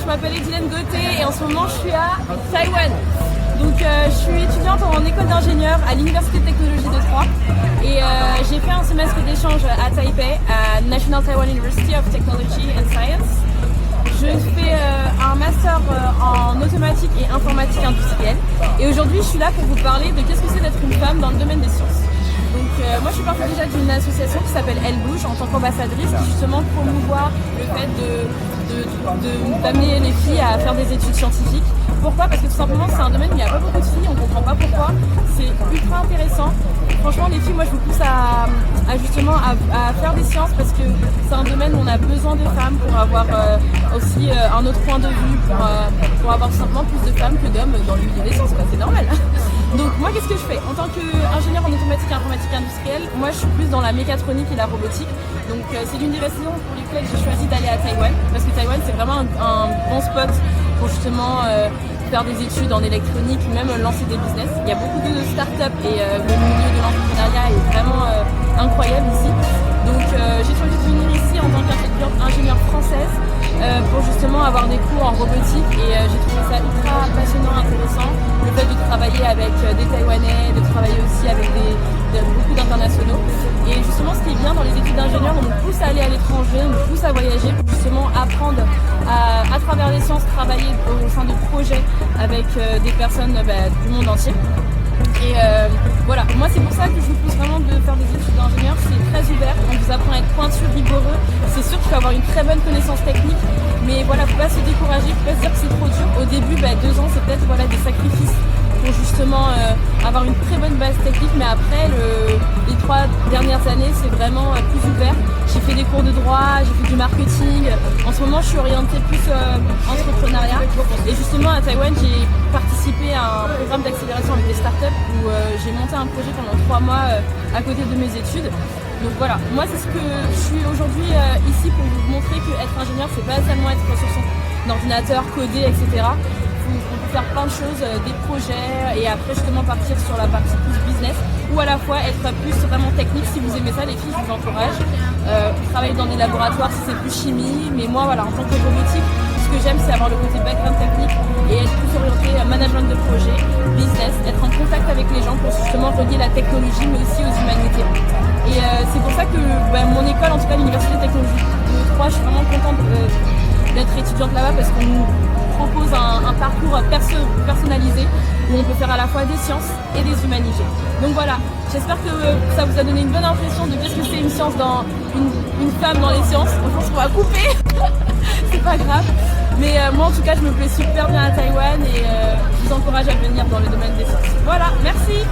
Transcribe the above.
je m'appelle Edilène Gauthier et en ce moment je suis à Taïwan. Donc je suis étudiante en école d'ingénieur à l'Université de Technologie de Troyes et j'ai fait un semestre d'échange à Taipei, à National Taiwan University of Technology and Science. Je fais un master en automatique et informatique industrielle et aujourd'hui je suis là pour vous parler de qu'est-ce que c'est d'être une femme dans le domaine des sciences. Donc moi je suis partie déjà d'une association qui s'appelle Elle Bouge en tant qu'ambassadrice qui justement promouvoit le fait d'amener les filles à faire des études scientifiques. Pourquoi? Parce que tout simplement c'est un domaine où il n'y a pas beaucoup de filles, on ne comprend pas pourquoi. C'est ultra intéressant. Franchement les filles, moi je vous pousse à justement à faire des sciences parce que c'est un domaine où on a besoin des femmes pour avoir aussi un autre point de vue, pour avoir tout simplement plus de femmes que d'hommes dans le milieu des sciences, c'est normal. Donc moi qu'est-ce que je fais? En tant qu'ingénieur en automatique et informatique industrielle, moi je suis plus dans la mécatronique et la robotique. Donc c'est l'une des raisons pour lesquelles j'ai choisi d'aller à Taïwan. Parce que Taïwan c'est vraiment un bon spot pour justement faire des études en électronique, même lancer des business. Il y a beaucoup de startups et le milieu de l'entrepreneuriat est vraiment incroyable ici. Donc j'ai choisi de venir ici en tant qu'ingénieure française pour justement avoir des cours en robotique et j'ai trouvé ça ultra passionnant, intéressant. Le fait de travailler avec des Taïwanais, de travailler aussi avec beaucoup d'internationaux. Et justement ce qui est bien dans les études d'ingénieur, on nous pousse à aller à l'étranger, on nous pousse à voyager pour justement apprendre à travers les sciences, travailler au sein de projets avec des personnes du monde entier. Et voilà, moi c'est pour ça que je vous pousse vraiment de faire des études d'ingénieur, c'est très ouvert, on vous apprend à être pointu, rigoureux, c'est sûr qu'il faut avoir une très bonne connaissance technique, mais voilà, faut pas se décourager, faut pas se dire que c'est trop dur. Au début, 2 ans c'est peut-être des sacrifices pour justement avoir une très bonne base technique, mais après les 3 dernières années c'est vraiment plus ouvert. J'ai fait des cours de droit, j'ai fait du marketing, en ce moment je suis orientée plus entrepreneuriat et justement à Taïwan j'ai participé à un programme d'accélération avec des startups où j'ai monté un projet pendant 3 mois à côté de mes études. Donc voilà, moi c'est ce que je suis aujourd'hui ici pour vous montrer qu'être ingénieur c'est pas seulement être sur son ordinateur, coder, etc. On peut faire plein de choses, des projets et après justement partir sur la partie plus business ou à la fois être plus vraiment technique. Si vous aimez ça les filles, je vous encourage. Travailler dans des laboratoires si c'est plus chimie, mais moi voilà, en tant que robotique, ce que j'aime c'est avoir le côté background technique et être plus orienté à management de projet, business, être en contact avec les gens pour justement relier la technologie mais aussi aux humanités. Et c'est pour ça que mon école, en tout cas l'Université de Technologie de Troyes, je suis vraiment contente d'être étudiante là-bas parce qu'on nous propose un parcours personnalisé où on peut faire à la fois des sciences et des humanités. Donc voilà, j'espère que ça vous a donné une bonne impression de qu'est-ce que c'est une science dans une femme dans les sciences. Je pense qu'on va couper, c'est pas grave. Mais moi en tout cas je me plais super bien à Taïwan et je vous encourage à venir dans le domaine des sciences. Voilà, merci.